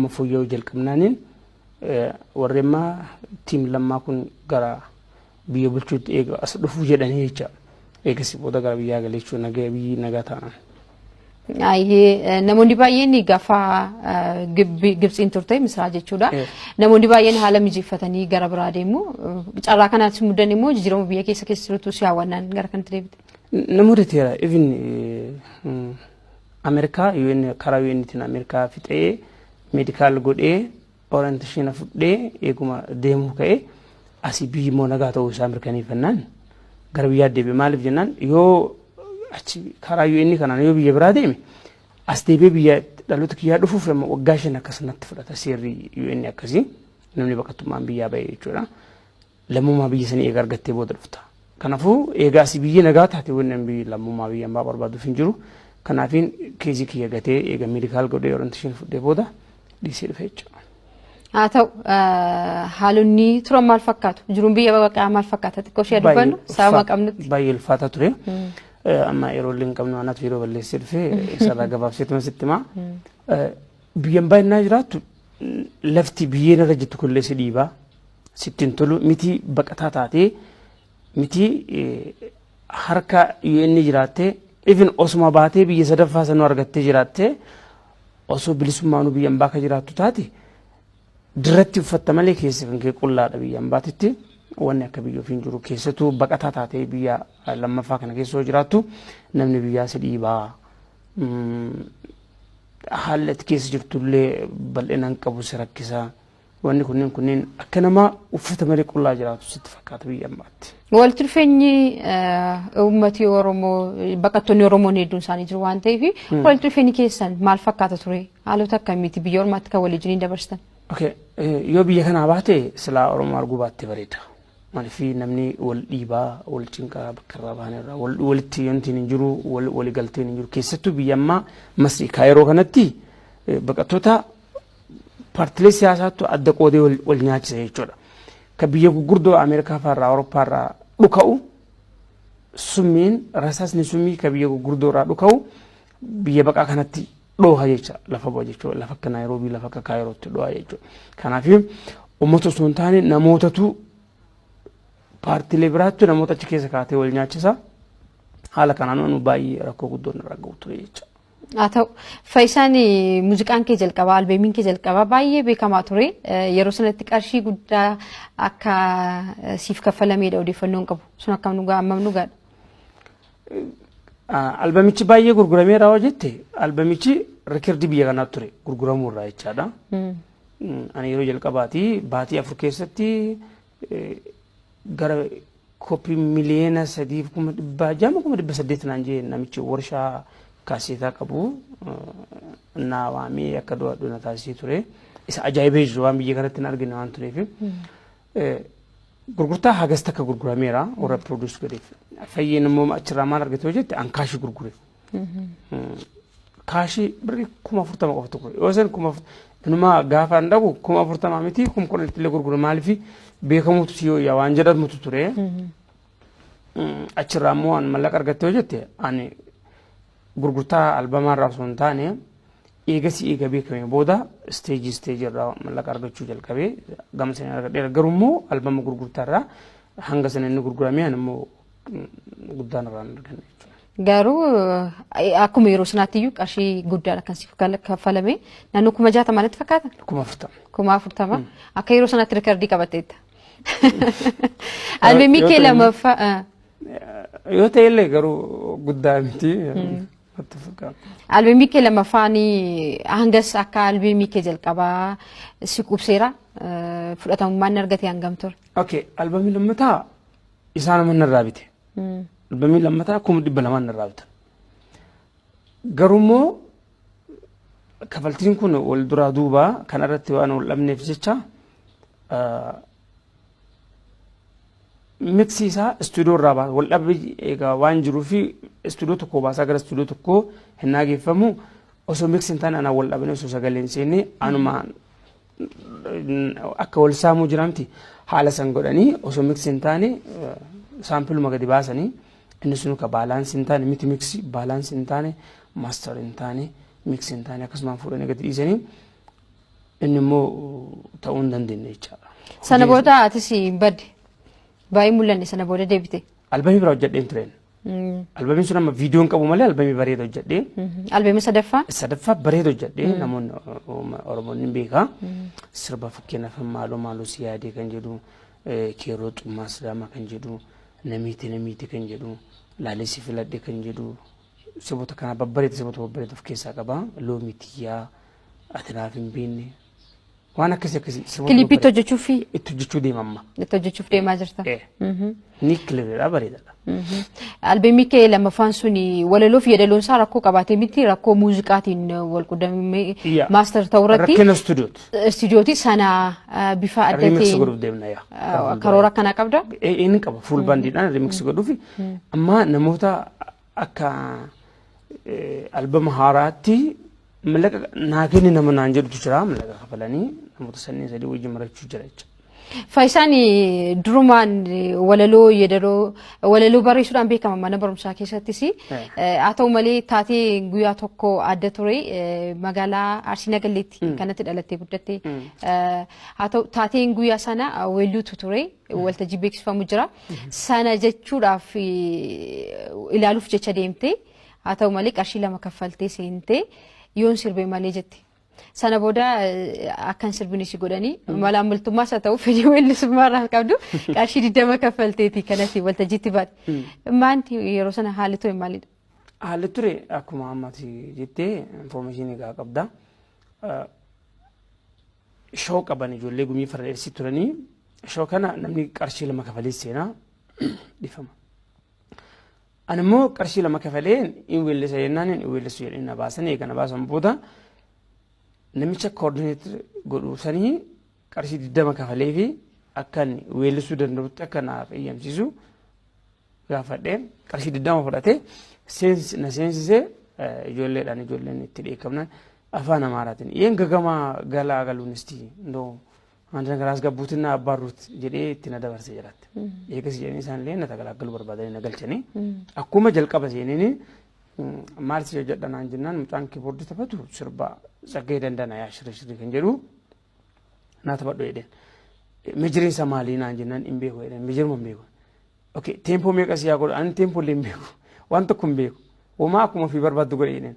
Mafuyyo jalqabnaanin warreemmaa tiim lammaa kun gara biyya bulchuutti eega as dhufuu jedhanii jecha eegasi booda gara biyyaa galchuu nagaa biyyi nagaa ta'an. Namoonni baay'een gaafa Gibxiin turte misraa jechuudha. Namoonni baay'een haala mijeeffatanii gara biraa deemu. Carraa kanaatti muddan immoo jijjiirama biyya keessa jirtu si hawwannaan gara kanatti deebite. Namoota teera even Ameerikaa karaa UN'tiin Ameerikaa fixee medical godhee orientation fudhee eeguma deemu ka'ee asii biyyi moo nagaa ta'uu isaa mirkaneeffannaan gara biyyaa deebi'e maaliif jennaan yoo achi karaa UN kanaan yoo biyya biraa deeme as deebi'ee biyya dhaloota kiyyaa dhufuuf waggaa 5 akkasumatti fudhata seerri UN akkasii namni baqattummaan biyyaa ba'e jechuudha. Lammummaa biyya sanii eega argattee booda dhufta. Kanaafuu eegaa asii biyyi nagaa taate wannan biyyi lammummaa biyya ambaa barbaaduuf hin jiru. Kanaafin keezii kiyya gatee eega medical godhee orientation fudhee booda dhiisee dhufe jechuudha. Haa ta'u haalonni turan maal fakkaatu? Jiruun biyya baqaa maal fakkaata? Xiqqoo ishee dubbannu sababa qabnutti. Baay'ee ulfaataa ture. Amma yeroo illee hin qabnu anaatu yeroo balleessee dhufe isarraa gabaabseetuma sitti himaa. Biyyan baay'inaa jiraattu lafti biyyeen irra jirtu kullee si dhiibaa. Sittiin tolu miti baqataa taatee miti harka UN jiraattee even osuma baatee biyya sadaffaa sanuu argattee jiraattee osoo bilisummaanuu biyyan baaka jiraattu taate dirratti uffatta malee keessa kan kee qullaadha biyyan baatitti wanni akka biyya ofiin jiru keessattuu baqataa taatee biyya lammaffaa kana keessa jiraattu namni biyyaa si dhiibaa. Haalli ati keessa jirtullee bal'inaan qabu si rakkisaa. Wanni kunneen akka nama uffata malee qullaa jiraatu sitti fakkaata biyyan baatti. Walitti dhufeenyi uummati Oromoo baqattoonni Oromoon hedduun isaanii jiru waan ta'eef walitti dhufeenyi keessan maal fakkaata ture? Haalota akkamiiti biyya ormaatti kan walii wajjin dabarsitan? Yoo biyya kanaa baate silaa Oromoo arguu baatte bareeda. Maaliif namni wal dhiibaa wal cinqaa bakka irraa bahan irraa walitti yoontiin hin jiru walii galteen hin jiru keessattuu biyya ammaa Masrii Kaayiroo kanatti baqattoota partiilee siyaasaatu adda qoodee wal nyaachisa jechuudha. Ka biyya gurguddoo Ameerikaa fa'aarraa Awurooppaa irraa dhuka'u summiin rasaasni summii ka biyya gurguddoo irraa dhuka'u biyya baqaa kanatti dhooha jecha lafa bu'a jechuudha. Lafa akka Naayiroobii lafa akka Kaayirootti dhooha jechuudha. Kanaaf uummata osoo hin taane namootatu partiilee biraattu namoota achi keessa kaatee wal nyaachisa. Haala kanaan baay'ee rakkoo guddoon irraa gahu ture jecha. Haa ta'u Faayisaan muuziqaan kee jalqabaa albeemiin kee jalqabaa baay'ee beekamaa ture. Yeroo sanatti qarshii guddaa akka siif kaffalameedha odeeffannoon qabu. Sun akkam nu gaadha? Albeemichi baay'ee gurgurameera hoo jette albeemichi reekordii biyya kanaa ture gurguramuu irraa jechaadha. Ani yeroo jalqabaati baatii 4 keessatti gara koppii miliyoona 3,600 naan jee namichi warshaa kaaseta qabu naawamee akka do'adhu taasisee ture isa ajaa'ibee jiru waan biyya kanatti hin argine waan tureef gurgurtaa hagas takka gurgurameera warra produce godheef fayyeen immoo achirraa maal argate hoo jette an kaashii gurgure kaashii birrii 40,000 qofa ture yoo san 40,000 gaafa an dhabu 40,000 miti 10,000 illee gurgure maaliif beekamuutu si yoo waan jedhamutu ture achirraa immoo an mallaqa argatte hoo jette ani gurgurtaa albamaa irraa osoo hin taane eega beekame booda isteejii irraa mallaqa argachuu jalqabee gama sana argadheera garuu immoo albama gurgurtaa irraa hanga sana inni gurguramee ani immoo guddaan irraa arganne jechuudha. Garuu akkuma yeroo sanaatti iyyuu qarshii guddaadha kan siif kaffalame naannoo 60,000 natti fakkaata? 40,000 akka yeroo sanaatti reekordii qabatteetta. Albeemii kee lammaffaa yoo ta'ellee garuu guddaa miti. Albeemii kee lammaffaan hangas akka albeemii kee jalqabaa si qubseera fudhatamummaan argate hangam ture? Albeemii lammataa isaa nama narraa bite. Albeemii lammataa 200,000 narraa bita. Garuu immoo kafaltiin kun wal duraa duubaa kan irratti waan wal dhabneef jecha mixii isaa istuudiyoo irraa baasa wal dhabbii egaa waan jiruu fi istuudiyoo tokko baasaa gara istuudiyoo tokko hin naageeffamu osoo mixii hin taane anaa wal dhabne osoo sagaleen seenne anuma akka wal saamuu jiramti haala san godhanii osoo mixii hin taane saampiluma gadi baasanii inni sun ka baalaansii hin taane miti mixii baalaansii hin taane maaster hin taane mixii hin taane akkasumaan fuudhanii gadi dhiisanii inni immoo ta'uu hin dandeenye jechaadha. Sana booda atis badde baay'ee mul'anne sana booda deebite. Albamii biraa hojjedheen tureen. Albamiin sun amma viidiyoon qabu malee albamii bareeda hojjedhee. Albamii sadaffaa? Sadaffaa bareeda hojjedhee namoonni Oromoonni beekaa. Sirba fakkeenyaaf maaloo si yaadee kan jedhu keeroo xummaa Sidaamaa kan jedhu namiiti kan jedhu laalessi filadhe kan jedhu sirboota kana sirboota babbareeda of keessaa qaba. Loomii tiyyaa ati naaf hin beekne waan akkasii. Kilipii itti hojjechuuf? Itti hojjechuu deemamma. Itti hojjechuuf deemaa jirta? Ni kilibiidha bareedaadha. Albamii kee lammaffaan suni walaloof yeedaloon isaa rakkoo qabaatee miti rakkoo muuziqaatiin wal quunnamee maaster ta'uu irratti. Rakkina istuudiyooti. Istuudiyooti sana bifa adda ta'een. Remix godhuuf deemna yaa. Karoora akkanaa qabda? Inni qaba fuul baandiidhaan remix godhuufi amma namoota akka albama haaraatti mallaqa naa kenni nama naan jedhutu jira mallaqa kafalanii namoota sanneen sadii wajjin marachuu jira jecha. Faayisaan durumaan walaloo yeedaloo walaloo barreessuudhaan beekama mana barumsaa keessattis haa ta'u malee taatee guyyaa tokko adda ture magaalaa Arsii Nagalleetti kanatti dhalattee guddatte haa ta'u taateen guyyaa sana weelluutu ture waltajjii beeksifamu jira sana jechuudhaaf ilaaluuf jecha deemte haa ta'u malee qarshii 2 kaffaltee seentee yoon sirbee malee jette. Sana booda akkan sirbini si godhanii malaan multummaas haa ta'u fedhii weellisummaa irraa qabdu qarshii 20 kaffalteeti kanatti waltajjiitti baate. Maanti yeroo sana haalli ture maalidha? Haalli ture akkuma ammati jettee infoormeeshinii gaa qabda. Shoo qaban ijoollee gumii fardeessi turanii shoo kana namni qarshii 2 kafalee seenaa dhifama. Ani immoo qarshii 2 kafaleen in weellisa jennaan in weellisu jedhanii na baasan eegana baasan booda namicha koordineetir godhuu sanii qarshii 20 kafalee fi akkan weellisuu danda'utti akka naaf eeyyamsiisu gaafadhee qarshii 20 fudhatee na seensisee ijoolleen itti dheekkamnaan afaan Amaaraatiin yeen gagamaa galaa galuunisti ndoo አንተ ገራስ ገቡትና አባሩት ጀዴ እtti na dabarse jiratte eegas jedhanii isaanillee na tagalaggaluu barbaadanii na galchanii akkuma jalqaba seenini maal si jedhanaan jennaan mucaan kiiboordii taphatu sirba Tsaggaayee Dandanaa yaa shirri kan jedhu na taphadhu jedheen mijiriin isaa maalii naan jennaan hin beeku jedheen mijiruma hin beeku okay teempoo meeqa si yaa godhu ani teempoo illee hin beeku waan tokko hin beeku homaa akkuma ofii barbaaddu godhe jedheen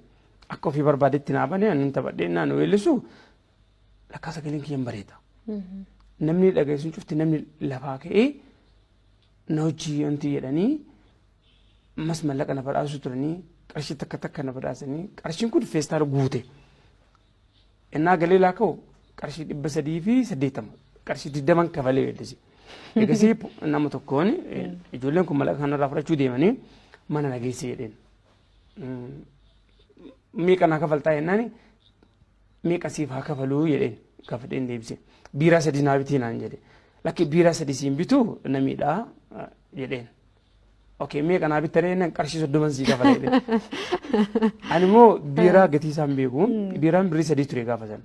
akka ofii barbaadetti naa banee ani taphadhee naan weellisu lakkaa sagaleen kiyyan bareeda. Namni dhageessuun cufti namni lafaa ka'ee na hojii wanti jedhanii mas mallaqa na badhaasu turanii qarshii takka na badhaasanii qarshiin kun feestaal guute. Innaa galee laaka'u qarshii 380 qarshii 20 kafalee weellise. Eegasii nama tokkoon ijoolleen kun mallaqa kanarraa fudhachuu deemanii mana nageesse jedheen. Meeqa naa kafaltaa jennaan meeqa siif haa kafaluu jedheen gaafadheen deebise. Biiraa 3 naa bitii naan jedhe lakki biiraa 3 siin bitu namiidha jedheen okay meeqa naa bittee jennaan qarshii 30 sii kafale jedheen ani immoo biiraa gatii isaan beeku biiraan birrii 3 ture gaafa sana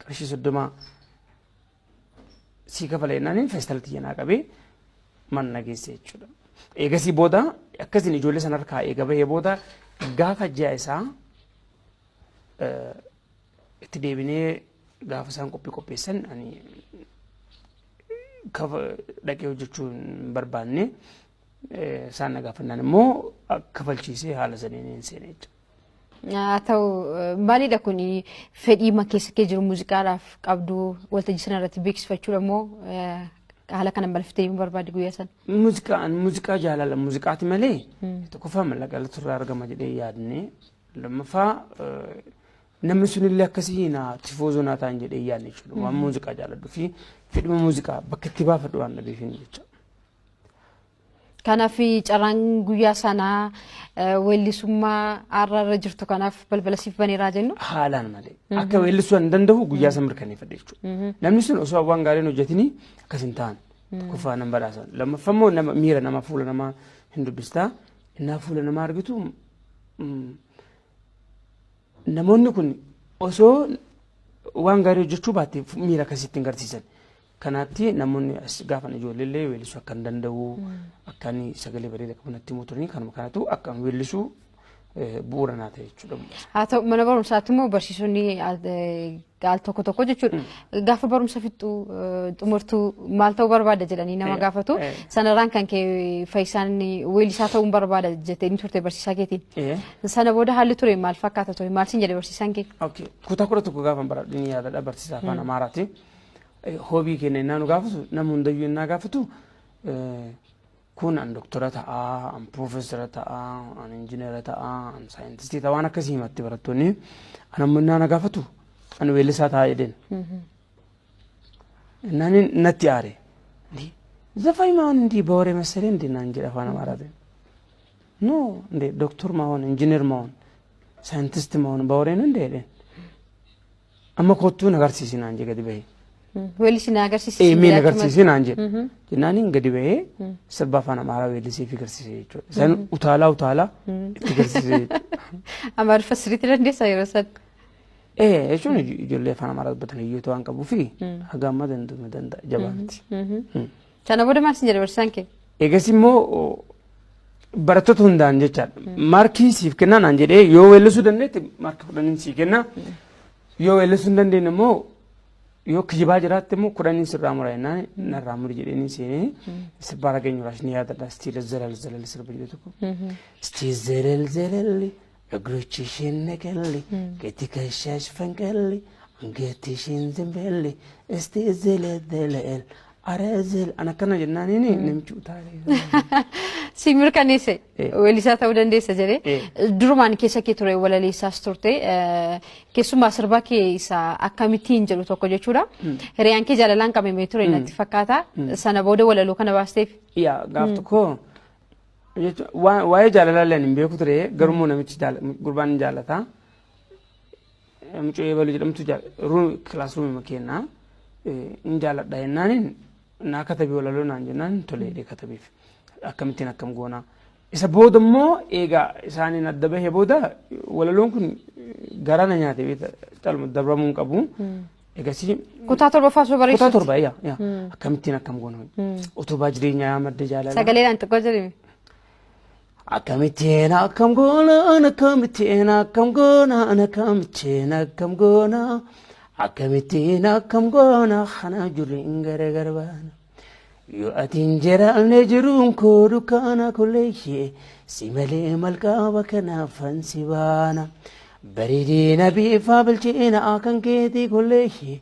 qarshii 30 sii kafale jennaan feestaltii naa qabee mana nageesse jechuudha eegasii booda akkasiin ijoollee sana harkaa eega bahee booda gaafa ji'a isaa itti deebinee gaafa isaan qopheessan ani kafa dhaqee hojjechuu hin barbaanne isaan na gaafannaan immoo kafalchiisee haala saniin seenee jechuudha. Haa ta'u maalidha kun fedhii keessa kee jiru muuziqaadhaaf qabdu waltajjii sana irratti beeksifachuudha moo haala kana balfiftee hin barbaade guyyaa sana? Muuziqaa jaalala muuziqaati malee tokkoffaa mallaqa turraa argama jedhee yaadne lammaffaa namni sunillee akkasii na tifoozoo naa ta'an jedhee yaadne jechuudha waan muuziqaa jaaladhu fi fedhima muuziqaa bakka itti baafadhu waan dhabeefin jecha. Kanaaf carraan guyyaa sanaa weellisummaa arra jirtu kanaaf balbala siif baneeraa jennu? Haalaan malee akka weellisuu hin danda'u guyyaa san mirkaneeffadhe jechuudha. Namni sun osoo waan gaariin hojjetini akkas hin ta'an tokkoffaa nan badhaasan lammaffaa immoo nama miira namaa fuula namaa hin dubbistaa innaa fuula namaa argitu namoonni kun osoo waan gaarii hojjechuu baatte miira akkasitti hin garsiisan. Kanaatti namoonni gaafan ijoolleellee weellisuu akka hin danda'u akkaan sagalee bareedaa qabu natti himu turanii kanuma kanatu akkaan weellisuu bu'uura naa ta'e jechuudha. Haa ta'u mana barumsaatti immoo barsiisonni gaal tokko jechuudha. Gaafa barumsa fixxu xumurtuu maal ta'uu barbaada jedhanii nama gaafatu. Sanarraan kan kee Faayisaan weellisaa ta'uun barbaada jettee ni turte barsiisaa keetiin. Sana booda haalli ture maal fakkaata ture maal siin jedhe barsiisaan kee? Kutaa 11 gaafa baradhu ni yaadadha barsiisaa afaan Amaaraati. Hoobii keenya innaa nu gaafatu nama hundayyuu innaa gaafatu kun an doktora ta'a, an profeesara ta'a, an injineera ta'a, an saayintistii ta'a waan akkasii himatti barattoonni an ammoo innaa na gaafatu an weellisaa ta'a jedheen. Innaan natti aare. ዘፋኝ መሆን እንዲህ በወሬ መሰለኝ እንዴ እና እንጀራ ፋና ማለት ነው እንዴ ዶክተር መሆን ኢንጂነር መሆን ሳይንቲስት መሆን በወሬ ነው እንዴ አማ ኮቱ ነገር ሲሲና እንጂ ገዲ በይ ወልሽ ነገር ሲሲ ሚ ነገር ሲሲና እንጂ ጅናኒ እንግዲ በይ ሰባ ፋና ማራ ወልሲ ፊክር ሲሲ ሰን ኡታላ ፊክር ሲሲ አማር ፈስሪት ለንዴ ሳይረሰድ እሱን ጆሌ ፋና ማራ በተለይ ይተዋን ቀቡ ፊ አጋማ ደንዳ ጀባንቲ Sana booda maal siin jedhe barsiisaan kee? Eegas immoo barattoota hundaan jechaadha. Maarkii siif kennaa naan jedhee yoo weellisuu dandeette maarkii 10 siif kenna. Yoo weellisuu hin dandeenye immoo yoo kijibaa jiraatte immoo 10 sirraa mura jennaan narraa muri jedheenii seenee sirbaara geenyuraas ni yaadadha. Stiila zelal sirba jedhe tokko. Stii zelal እግሮችሽን ነቀል ከትከሻሽ ፈንቀል አንገትሽን ዝንበል እስቲ ዘለል አረዝል አናከና ጀናኔ ነምቹ ታሪ ሲምር ከኔሰ ወሊሳ ተው ደንዴሰ ጀሬ ድሩማን ከሰከ ቱሬ ወለሊሳ ስቶርቴ ከሱማ ሰርባ ከሳ አካሚቲ እንጀሉ ተኮ ጀቹራ ሪያን ከጃላላን ከመ ሜትሮ ነቲ ፈካታ ሰነ ቦደ ወለሉ ከነባስቴፍ ያ ጋፍትኮ ዋይ ጃላላለን ቤኩ ቱሬ ገርሞ ነምቺ ጃላ ጉርባን ጃላታ ምጮ የበሉ ጀምቱ ጃላ ሩ ክላስሩም መከና እንጃላ ዳይናኒን እና ከተቢ ወለሉ ናንጀናን ቶሌ ከተቢፍ አከምቲን አከም ጎና isa boodammoo eega isaaniin adda bahee booda walaloon kun garana nyaate beeta calmu dabramuun qabu eegasi kutaa torbaffaa soo bareessu kutaa torba yaa akkamittiin akkam goona utubaa jireenyaa madda jaalala sagaleedhaan xiqqoo jedhame akkamittiin akkam goona akkamittiin akkam goona akkamittiin akkam goona akkamittiin akkam goona kana jireen gargarbaana Yo atin jeraane jiruun koo dukkaana kolleeshee si malee malkaaba kanaafan si baana bareedina biifaa bilcheena kan keetii kolleeshee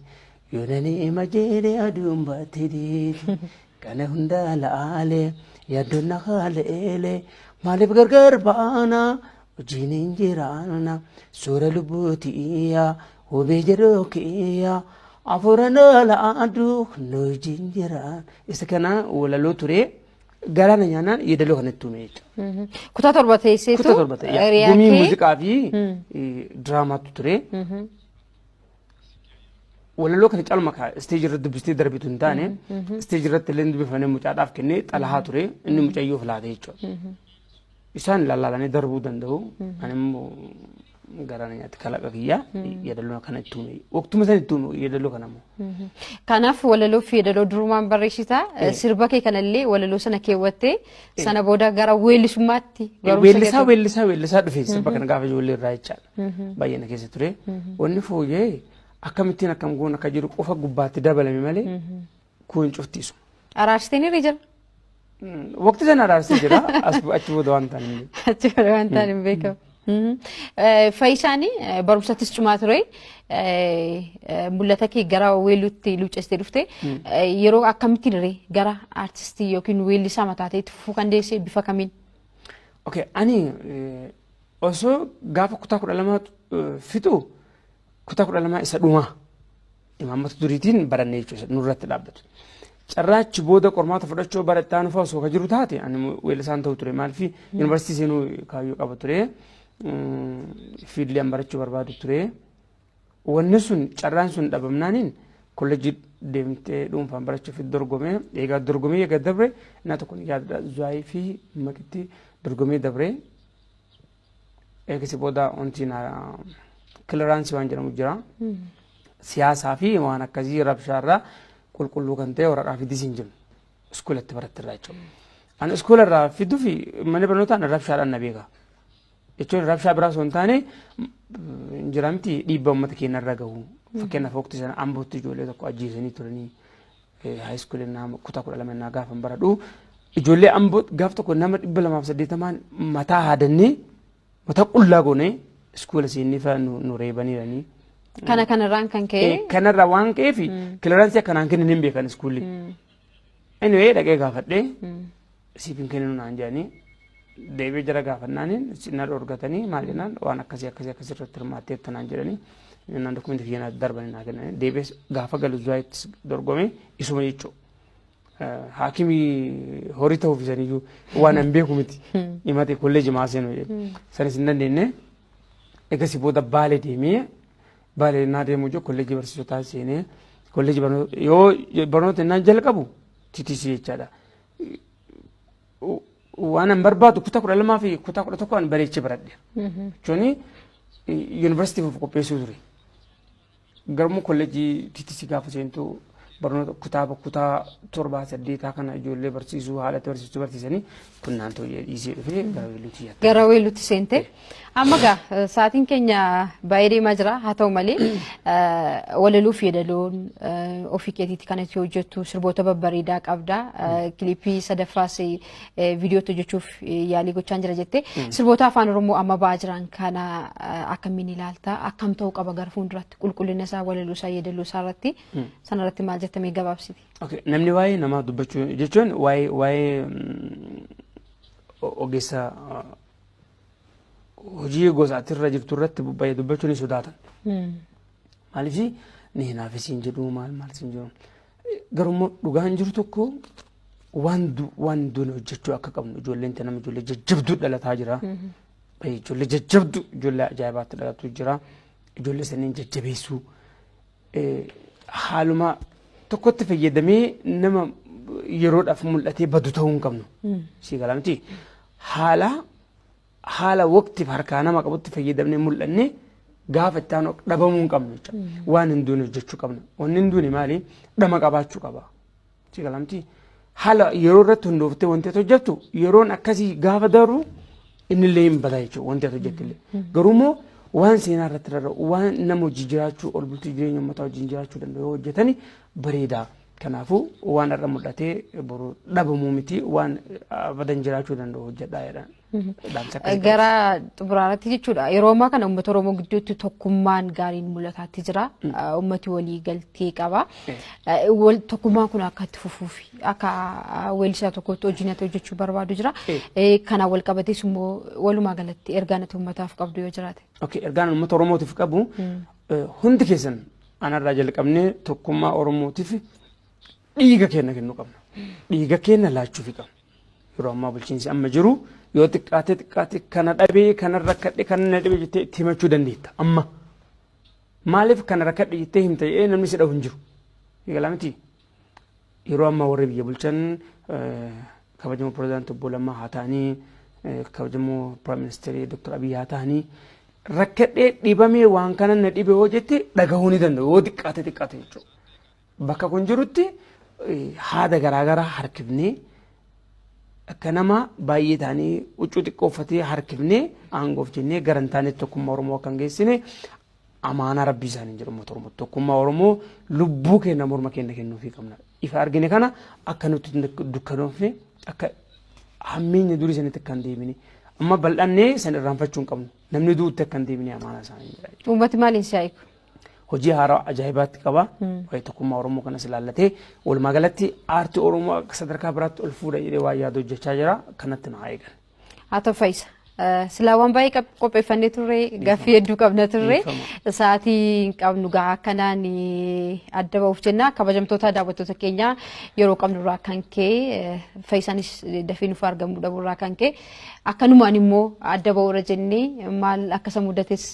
yoo nani majeede aduun baate deeti kana hundaa la'aalee yaaddonna haaleelee maaliif gargar baana hojiin hin jiraana suura lubbuutiyaa hubee jedhoo kiyyaa afurana la adu no jinjira isakana wala loture garana nyana yedelo kanettu meecha kuta torbate seetu kuta torbate gumi musica fi drama tuture wala lo kan calma ka stage red bisti darbitu ntane stage red lend bi fane mucha daf kenne talaha ture inni mucayyo flate hecho isan lallalane darbu dandau animo garana nyaati kalaqa kiyya yedaloo kanattu waqtuma sanittu yedaloo kanamo kanaaf walaloo fi yedaloo durumaan barreessita sirba kee kanallee walaloo sana keewwatte sana booda gara weellisummaatti weellisaa dhufe sirba kana gaafa ijoollee irraa jechaadha baay'ina keessa ture wanni fooyyee akkamittiin akkam goona akka jiru qofa gubbaatti dabalame malee kun cuftiisu araarsteen irra jira waqti sana araarsee jira achi booda waan ta'an hin beekamu Faayisaan barumsattis cimaa ture mul'ata kee gara weelluutti luucestee dhufte yeroo akkamittiin irree gara aartistii yookiin weellisaa mataa ta'etti fufuu kan deesse bifa kamiin? Okay, ani osoo gaafa kutaa 12 fixu kutaa 12 isa dhumaa imaammata duriitiin barannee jechuudha nurratti dhaabbatu. Carraachi booda qormaata fudhachuu barattaa nufa osoo ka jiru taate ani weellisaan ta'u ture maaliif yuunivarsiitii seenuu kaayyoo qaba ture. Fiidli ambarachuu barbaadu ture wanni sun carraan sun dhabamnaanin kolleejii deemtee dhuunfaan barachuuf dorgomee eegaa dorgomee eega dabre na tokko ni yaadda zuwaayii fi maqitti dorgomee dabre eegasi booda wanti na kiliraansii waan jedhamu jira siyaasaa fi waan akkasii rabshaarraa qulqulluu kan ta'e waraqaa fidis hin jiru iskuulatti barattirraa jechuudha. Ani iskuularraa fiduu fi mana barnootaan rabshaadhaan na beeka. jechuun rabshaa biraa osoo hin taane jiramti dhiibba uummata keenya irra gahu fakkeenyaaf waqtii sana ambootti ijoollee tokko ajjeesanii turanii haayiskoolii nama kutaa 12 gaafa baradhu ijoollee amboo gaaf tokko nama 280 mataa haadannee mataa qullaa goonee iskoola seenii fa nu reebaniiranii. Kanarraan kan ka'e. Kanarraa waan ka'eef kiliraansii akkanaan kennan hin beekan iskoolli. Anyway dhaqee gaafadhee siif hin kennu naan jedhanii deebi'ee jara gaafannaaniin na dhorgatanii maal jennaan waan akkasii irratti hirmaatteetta naan jedhanii naan dokumentii kiyyaa darbanii naa kennanii deebi'ee gaafa galu zuwaayitti dorgome isuma jechuudha. Haakimii horii ta'uuf isaniyyuu waan hin beeku miti himate kolleejii maaseenuu jedhu sanis hin dandeenye eegasii booda baalee deemee baalee naa deemuu jiru kolleejii barsiisotaa seenee kolleejii yoo barnoota innaan jalqabu TTC jechaadha. Waan an barbaadu kutaa 12 fi kutaa 11 an bareechee baradhe. Jechuun yuunivarsiitiif qopheessuu ture. Garuu kolleejii TTC gaafa seentu barnoota kutaa 7-8 kana ijoollee barsiisuu haalatti barsiisanii kun naantoo dhiisee dhufee gara weelluutti seente. Amma gaa sa'aatiin keenya baay'ee deemaa jira haa ta'u malee walaluu fi yeedaloon ofii keetiitti kan itti hojjettu sirboota babbareedaa qabda kilipii sadaffaas viidiyoo hojjechuuf yaalii gochaan jira jettee sirboota afaan oromoo amma ba'aa jiran kana akkamiin ilaalta akkam ta'uu qaba gara fuulduraatti qulqullina isaa walaluu isaa yeedaluu isaa irratti sanarratti maal jettamee gabaabsiti. Namni waa'ee namaa dubbachuu jechuun waa'ee ogeessa hojii gosaatirra jirtu irratti bubba'ee dubbachuun sodaatan. Maaliif ni hinaafisiin jedhu maal siin jedhu. Garuu dhugaan jiru tokko waan duune hojjechuu akka qabnu ijoolleen nama ijoollee jajjabduu dhalataa jira. Ijoollee jajjabduu ijoollee ajaa'ibaatti dhalatu jira. Ijoollee saniin jajjabeessuu haaluma tokkotti fayyadamee nama yeroodhaaf mul'atee badu ta'uu hin qabnu. Si galamti haala waqtiif harkaa nama qabutti fayyadamnee mul'annee gaafa itti aanu dhabamuu hin qabnu jechuudha. Waan hin duune hojjechuu qabna. Wanni hin duune maali? Dhama qabaachuu qaba. Si galamti haala yeroo irratti hundooftee wanti ati hojjettu yeroon akkasii gaafa daru innillee hin badaa jechuudha wanti ati hojjettillee. Garuu immoo waan seenaa irratti rarra'u waan nama hojii jiraachuu ol bultii jireenya uummataa wajjin jiraachuu danda'u hojjetani bareedaa. Kanaafuu waan irra mul'atee boru dhabamuu miti waan abadan jiraachuu danda'u hojjedhaa jedhan. Gara xumuraarratti jechuudha yeroo ammaa kana uummata oromoo gidduutti tokkummaan gaariin mul'ataatti jira uummati walii galtee qaba tokkummaan kun akka itti fufuufi akka weellisaa tokkotti hojiinatti hojjechuu barbaadu jira kana wal qabatees immoo walumaa galatti ergaan ati uummataaf qabdu yoo jiraate. Ergaan uummata oromootiif qabu hundi keessan anarraa jalqabnee tokkummaa oromootiif dhiiga keenya kennuu qabna. Dhiiga keenya laachuufi qabna. Yeroo ammaa bulchiinsi amma jiru yoo xiqqaate kana dhabee kana rakkadhe kana na dhibe jettee itti himachuu dandeetta amma. Maaliif kana rakkadhe jettee himta namni si dhabu hin jiru. Eegalamti yeroo ammaa warri biyya bulchan kabajamoo pirezidaantii obbo Lammaa haa ta'anii kabajamoo piraayim ministeerii Dr. Abiy haa ta'anii rakkadhee dhibamee waan kana na dhibe yoo jette dhagahuu ni danda'u yoo xiqqaate jechuudha. Bakka kun jirutti haada garaagaraa harkifnee akka nama baay'ee ta'anii huccuu xiqqoo uffatee harkifnee aangoof jennee garantaanee tokkummaa Oromoo akka hin geessine amaanaa rabbii isaanii jedhu uummata Oromoo tokkummaa Oromoo lubbuu keenya morma keenya kennuufii qabna. Ifa argine kana akka nuti dukkanoofne akka hammeenya durii sanitti akka hin deemine amma bal'annee san irraanfachuu hin qabnu namni duutti akka hin deemine amaanaa isaanii jedha. Uummati maaliin si haayiku? Hojii haaraa ajaa'ibaatti qaba. Waa'ee tokkummaa Oromoo kanas ilaallatee walumaa galatti aartii Oromoo akka sadarkaa biraatti ol fuudha jedhee waa yaada hojjechaa jira. Kanatti na haa eegan. Haa ta'u Faayisa. Silaa waan baay'ee qopheeffannee turre gaaffii hedduu qabna turre sa'aatii qabnu gaa akkanaan adda ba'uuf jenna kabajamtoota daawwattoota keenya yeroo qabnurraa kan ka'e Faayisaanis dafee nuuf argamuu dhabuurraa kan ka'e akkanumaan immoo adda ba'uura jennee maal akkasa mudates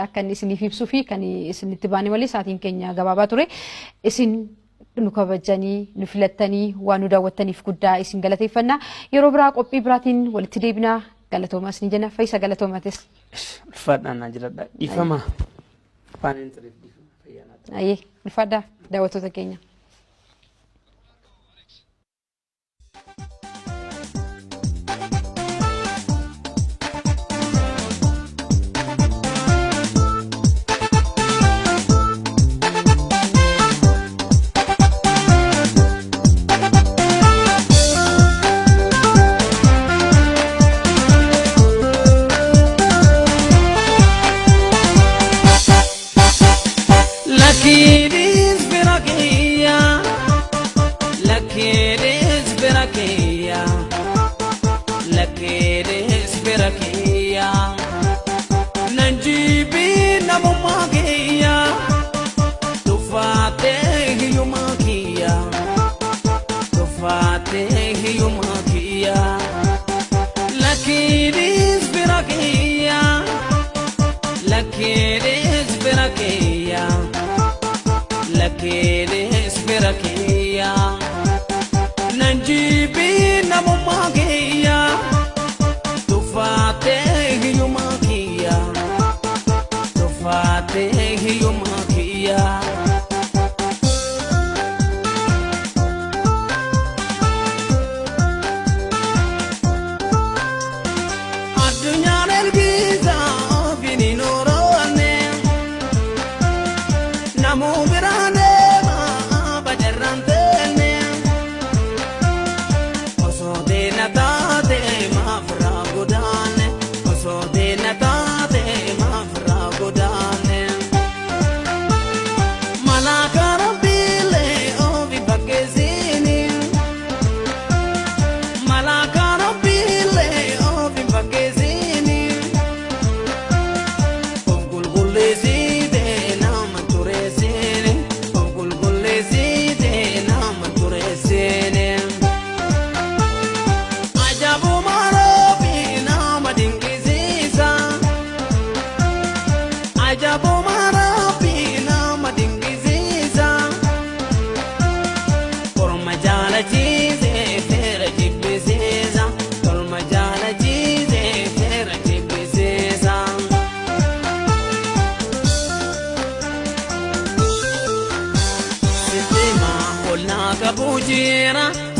akka inni isiniif ibsuu fi kan isinitti baane malee sa'aatiin keenya gabaabaa ture isin nu kabajanii nu filattanii waan nu daawwattaniif guddaa isin galateeffanna yeroo biraa qophii biraatiin walitti deebinaa. Galatoomas ni jenna Faayisa galatoomatis. Ulfaadhaan jiradha. Ifama. Afaan fayyaanaa. Ayyee ulfaadhaa daawwattoota keenya. Lakidis birakia, lakidis birakia, lakidis birakia. Nanjibi namumakia, tufate hiyumakia, tufate hiyumakia. Lakidis birakia, lakidis birakia, lakidis birakia. Nanjibi namumakia, tufate hiyumakia, tufate hiyumakia.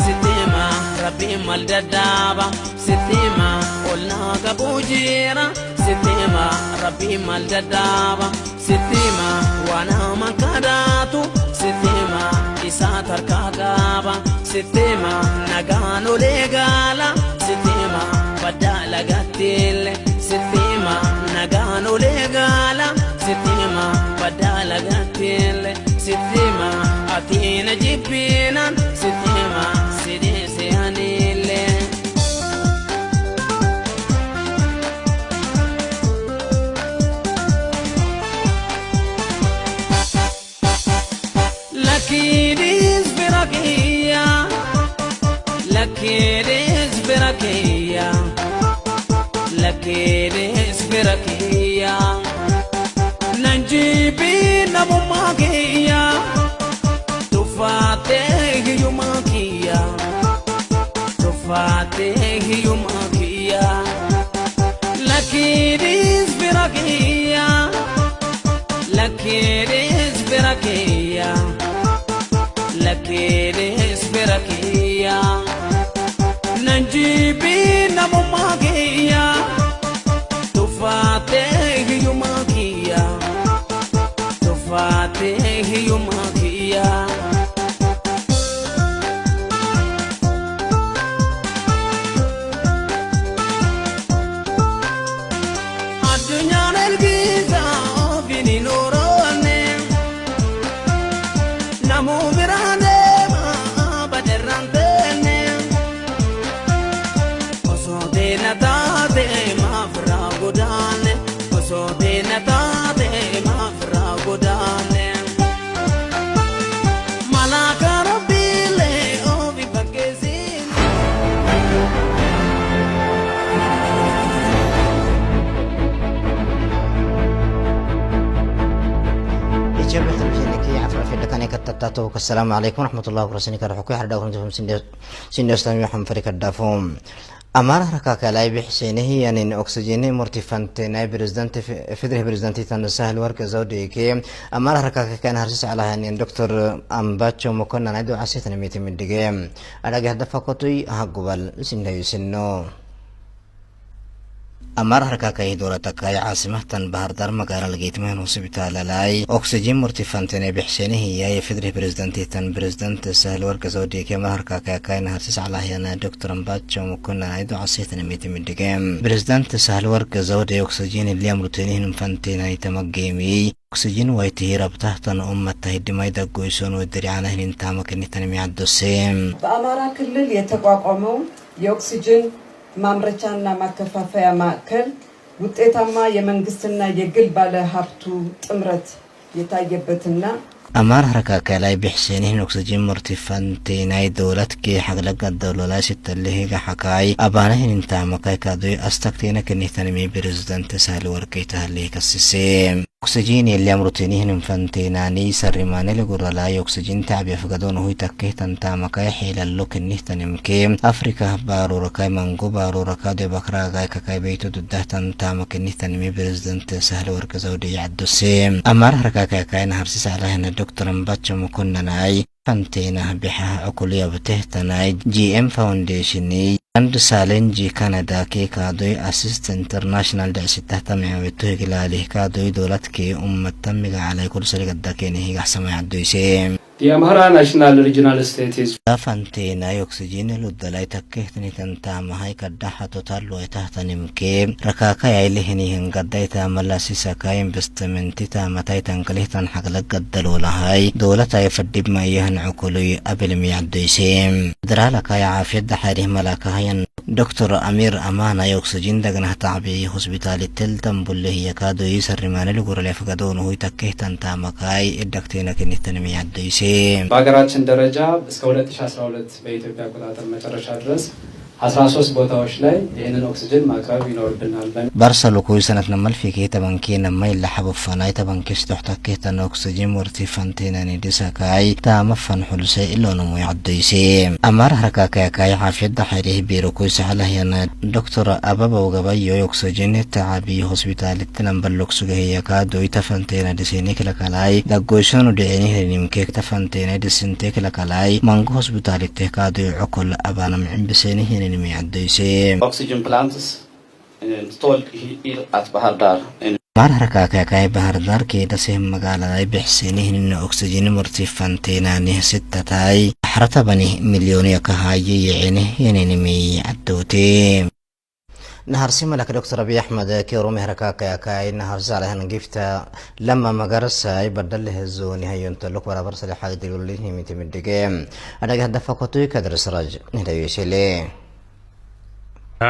Sitima Rabbi Maldadaba, Sitima Olna Gabujira, Sitima Rabbi Maldadaba, Sitima Wana Makadatu, Sitima Isatar Kagaba, Sitima Nagano Legala, Sitima Badala Gatile, Sitima Nagano Legala, Sitima Badala Gatile, Sitima Atina Jipinan, Sitima Sidisi Anile. Lakidis birakia, lakidis birakia, lakidis birakia. Nanjibi namumakia, tufate hiyumakia, tufate hiyumakia. Lakidis birakia, lakidis birakia, lakidis birakia. Nanjibi namumakia, tufate hiyumakia, tufate hiyumakia. السلام عليكم ورحمة الله وبركاته. كرحكوا حدا ورنتهم سندوستان يحمد فريق الدافوم. أمر ركاك لاي بحسينه يعني أكسجين مرتفعت ناي بريزدنت فدره بريزدنت تنسهل ورك زودي كي أمر ركاك كان هرسس على يعني دكتور أمباتشو مكنا نادو عسيتنا ميت من دقيم على جهد فقطي هقبل سنو أمر ركاك دولتك يا عاصمة بهر دار مقال لقيت من وسبتال لاي أكسجين مرتفعت ناي بحسينه يا فدره بريزدنت سهل ورك زودي كي أمر ركاك كان هرسس على يعني دكتور أمباتشو مكنا نادو عسيتنا ميت من دقيم بريزدنت سهل ورك زودي أكسجين اللي أمرتينهم فانتين يتمجيمي أكسجين ويتهي ربطهتن أمته دمايدا قويسون ودريعانا هنين تامك نتن ميعدو سيم بأمارا كلل يتقاقمو የኦክሲጅን ማምረቻና ማከፋፈያ ማዕከል ውጤታማ የመንግስትና የግል ባለ ሀብቱ ጥምረት የታየበትና أمار حركة كلاي بحسينهن أكسجين مرتفانتيناي دولتكي حقلق الدولة ستاللهيق حكاي أبانهن انتامكاي كادوي أستكتينا كنهتنمي برزدان تسهل وركيتها اللي كالسيسيم أكسجين يلي أمرتينهن انفانتيناني سرماني لقرالاي أكسجين تعبي فقدونه يتكيه تنتامكاي حيل اللوك النهتنمكي أفريكا بارو ركاي منغو بارو ركا دي بكراغاي كاكاي بيتو دده تنتامك النهتنمي برزدان تسهل وركزودي يعدو سيم أمار حركة كاكاي نهرسيس عليهن دكتور مباتشو مكنناي فانتينا بحا أكوليا بتهتناي GM فاونديشني عند سالنجي كندا كي كادوي أسيست انترناشنال دعسي تهتمع ويتوهي قلاليه كادوي دولتكي تميغا على كل سرق الداكيني هي حسما يعدوي سيم The Amhara National Regional State is فانتينا يوكسجين للدلاي تكيهتني تنتام هاي كدحة تطلو يتهتني مكيب ركاكا يليهني هنقداي تاملا سيساكا انفستمنتي تامتاي تنقليه تنحق لقدلو لهاي دولة يفدب ما يهن عقولي قبل ميعدوي سيم درالكا يعافية دحاريه ملاكا هاي دكتور أمير أمانا يوكسجين دقنه تعبي هسبيتالي تلتم بله يكادو يسر رماني لقور لفقدونه يتكيه تنتامكاي الدكتينة كنتنمي يعدوي سيم በሀገራችን ደረጃ እስከ 2012 በኢትዮጵያ አቆጣጠር መጨረሻ ድረስ 13 ቦታዎች ላይ ይሄንን ኦክሲጅን ማቅረብ ይኖርብናል። برسلو كوي سنة نمال في كيتا بانكي نما إلا حبو فناي تبانكيش تحتا كيتا نوكسجين ورتي فانتينا نديسا كاي تاما فنحلسي إلو نمو يعديسي أمار حركا كاي عافية دحيريه بيرو كوي سحله يانا دكتور أبابا وغبايو يوكسجين التعابي هوسبيتالي تنمبال لوكسوغي يكا دوي تفانتينا ديسينيك لكالاي دقويسونو دعينيه لنمكيك تفانتينا ديسينتيك لكالاي مانغو هوسبيتالي تيكا دوي عقل أبانا معين بسينيه Oxygen plants installed here at Bahar Dar. مار حركة كاي بحر دار كي دسهم مقالة بحسينه إن أكسجين مرتفانتينا نه ستة تاي حرطة بني مليون يكهاي يعينه ينينمي عدوتي نهار سيما لك دكتور أبي أحمد كيرومي حركة كاي نهار زالها نجيفتا لما مقرساي بدل له الزوني هاي ينتلق ورا برسل حاجة دلولي هي متمدقين أنا قاعد دفقتوي كدر سراج نهدوي شلي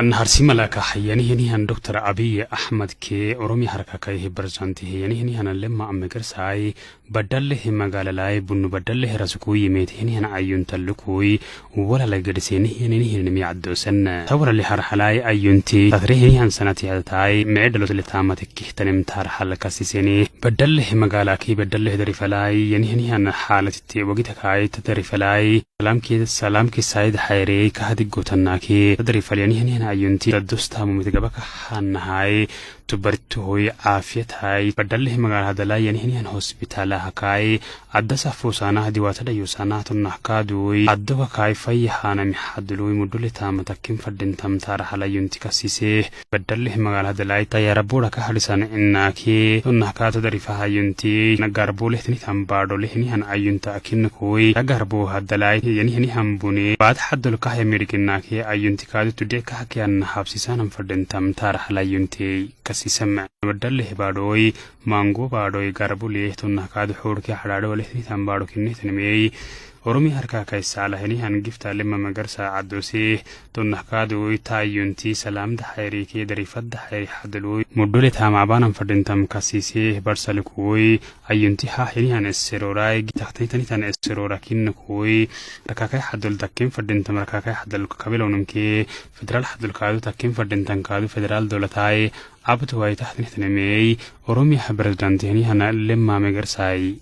نهار سيما لك حياني هني دكتور أبي أحمد كي أرومي حركة كاي برزانتي هني هنا لما مقرساي بدل له مقالة بنو بدل له رزقوي ميت هنا عيون تلقوي ولا لقرسين هنا ميعدو سنة ثورة اللي هرحلاي عيونتي تغريه هنا سنتي هالتاي معدلو اللي تامتك تنم تارحل كاسيسيني بدل له مقالة كي بدل له دريفلاي هنا حالة تي وقتك هاي تدريفلاي سلام كي سايد حيري كهدي قوتناكي تدريفلاي هنا عيونتي تدوستا ممتقبك هاي تبرتوي عافية هاي بدله مقال هذا لا هنا هوسبيتالا هكاي عدى سفوسانا ديواتا ديوسانا تنحكادوي عدى وكاي فيحانا محدلوي مدولي تامتاكين فردين تامتار حالا ينتكا سيسيه بدله مقال هذا لا تياربولا كهالسان إناكي تنحكاتو دريفها ينتي نقاربو لهتني تنباردو لهني هن أيونتا أكينكوي نقاربو هذا لا هني همبوني بعد حدلو كهي ميريكيناكي أيونتي كادو تدي كهكيان حابسيسانا فردين تامتار حالا ينتي كسيسمع بدله بادوي مانغو بادوي غربوليه تنحكاد حوركي حرادو لهتني تنباردو كني تنمي أرومي هركا كيسالة هني هنجفت لما مجرسا عدوسي تنحكادوي تايونتي سلام دحيري كي دريفت دحيري حدلوي مدولة تامعبانا فردين تام كسيسي برسالكوي أيونتي ها هني هن السروراي تختيتني تن السرورا كينكوي ركاكاي حدل تكين فردين تام ركاكاي حدل كابيلو نمكي فدرال حدل كادو تكين فردين تام كادو فدرال دولتاي عبدوي تحتني تنمي أرومي حبردانتي هني هن لما مجرساي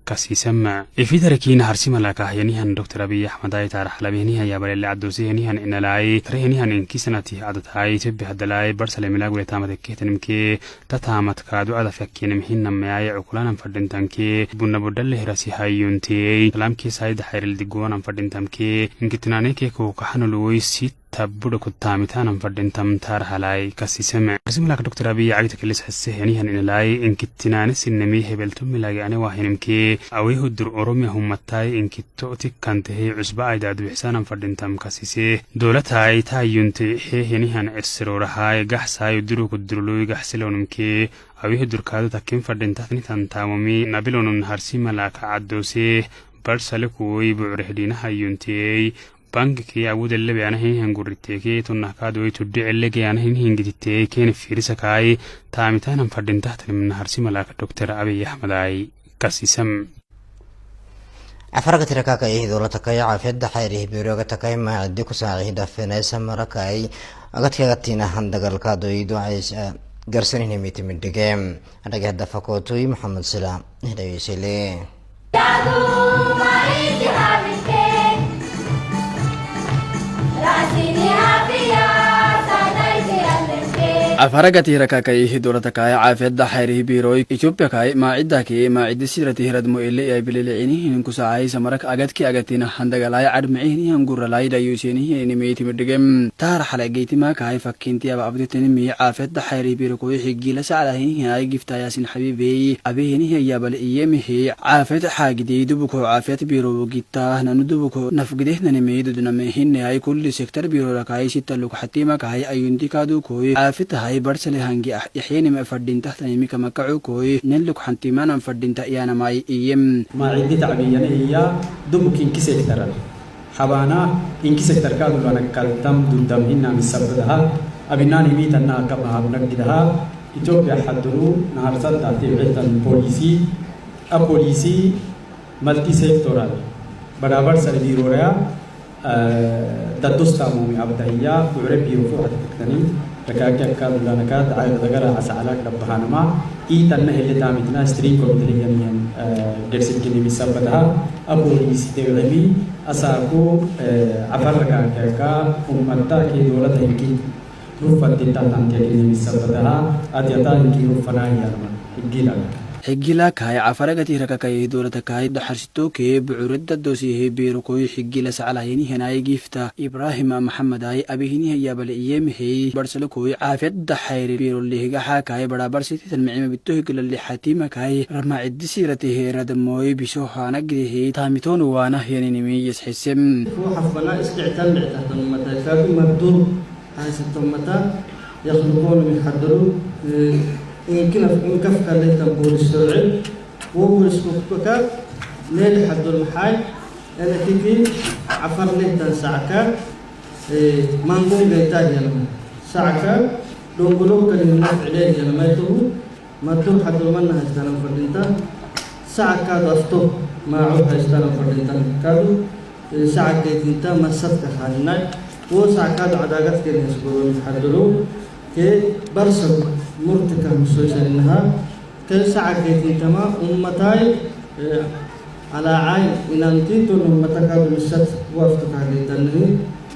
كسيسمع إفيدركي نهار سيما لك هني دكتور أبي أحمد أي تارح لبي هني بل اللي عدوسي هني إن لاي ترى هني إنكي سنتي عدد هاي تبي هدلاي برسل ملاك ولا تامت كيتنمكي تتامت كادو على فكين مهين معي عقلنا فردين تنكي بنا بدل راسي هاي ينتي كلام كي سايد حير الدجوان فردين تنكي إنك تنانيكي كو كحنو لوي سيت تبدو كتامتان فردين تمتار هلاي كسيسمع رسم لك دكتور أبي عيتك اللي سحسه هنيهن إن لاي إنك تنانس إنمي هبلتم ملاقي أنا واهنمكي أويه الدر أورومي هم متاي إنك تؤتك كانت هي عصبة عداد بحسانا فردين تم كسيسه دولة هاي تايونت هي هنيهن السرور هاي قحس هاي الدرو كدرلوي قحسلونمكي أويه الدر كادو تكين فردين تثني تنتامومي نابلون هرسي ملاك عدوسي برسلكوي بعرهدين هايونتي بانكي أود اللي بيانهين هنقرتيكي تنهكادو يتدعي اللي بيانهين هنجدتي كين فيرسكاي تامتان فردين تحت من هرسي ملاك الدكتور أبي أحمد أي كسيسم أفرقت ركاكاي دولتكاي عافية حيريه بيروغتكاي ما عدكو ساعي دفنا سمركاي أغتيغتينا هندقالكادو يدو عيس قرسنين ميتي من دقيم أدقى هدفكوتوي محمد سلام هدوي سيلي أفرقتي ركاكاي دولتكاي عافية حيريه بيروي إثيوبيا كاي ما عدكي ما عد سيرتي هرد مؤلي أي بليلعيني هنكو ساعي سمرك أغتكي أغتينا هندقالاي عدمعيني هنقر لاي دايوسيني هنميتي من دقيم تار حلقيتي ما كاي فكينتي أبا عبدتني مي عافية حيريه بيروكوي حقي لسعلهيني هاي قفتا ياسين حبيبي أبيهني هي يابل إيامي هي عافية حاجدي دوبكو عافية بيرو جيتا ندوبكو نفقده نميدو دنمهن هاي كل سيكتر بيرو لكاي ستلوك حتى ما كاي أيونتي كادو كوي عافية هاي برسل هنجي يحيني ما فردين تحت يميك مكعو كوي نلك حنتي ما نفردين تأيانا ماي إيم ما عندي تعبية هي دمك إنك سيكتر حبانا إنك سيكتر كادو لنا كالتم دم هنا مسببها أبناني ميت أنها كبها بنقدها إثيوبيا حضروا نهار صدق تبعت البوليسي البوليسي ملتي سيكتورال برابر سلبيروريا تدوستا مومي أبدايا بعربي رفوع تكتني ركاكا كادو لنا كاد عايد دقرا عسعلاك ربهانما إيتنا اللي دامتنا سترين كومتريجانيا درسل كني مسببها البوليسي تبعمي أساكو عفرقا كاكا أمتا كي دولة يمكن رفض تتعلم كأني مسببها أتيتا يمكن رفضنا يارما إجيلا حجلا كاي عفرقتي ركاكاي دولتكاي دحرستو كي بعرد الدوسي بيروكوي حجلا سعلاهيني هناي جيفتا إبراهيم محمد أي أبيهني هي بالأيام هي برسلكوي عافية دحير بيرو اللي هجا كاي برا برسيتي تنمعي بتوه كل اللي حتيمة كاي رمى عد سيرته ردموي بشوها نجريه تامتون وانا هي نميز حسم حفظنا استعتام لعتهد المتا فابي مبدور هاي ستمتا يخلقون من حضروا يمكن كفك اللي تنبول السرعي وبولس كوكا ليل حد المحاي أنا تيجي عفر ليه تنسعكا مانقوم بيتاج يلما سعكا لو بلوك اللي نفع ليه يلما يتوه ما تروح حد المنا هستلم فردينتا سعكا دفتو ما عود هستلم فردينتا كادو سعكا يتنتا ما صدق حالنا وسعكا عداقات كده يسقطون حدلو كي برسل مرتكب مسويسر إنها كل ساعة كي تما أمتاي على عين إن أنتيتو أمتك بالست وقفتك على تنهي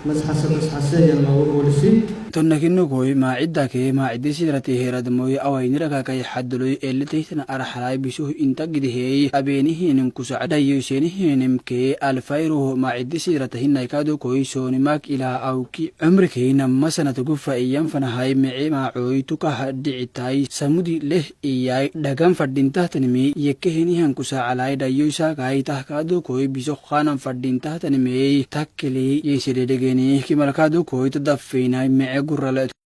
مسحسة يلما ولسي تنكينو كوي ما عدك ما عدي سيرته ردموي أو ينركا كي حدلوي اللي تيتنا أرحلاي بشوه إنتاج هي أبينه نمكس عدا يوسينه نمكي الفيرو ما عدي سيرته نيكادو كوي سوني ماك إلى أوكي عمرك نما سنة تقف أيام فنهاي معي ما عويتك هدعتاي سمودي له إياي دقام فردين تحتنمي يكهني هنكس على دايوسا كاي تحكادو كوي بشوه خانا فردين تحتنمي تاكلي يسير دقيني كمالكادو كوي تدفيناي معي قرالات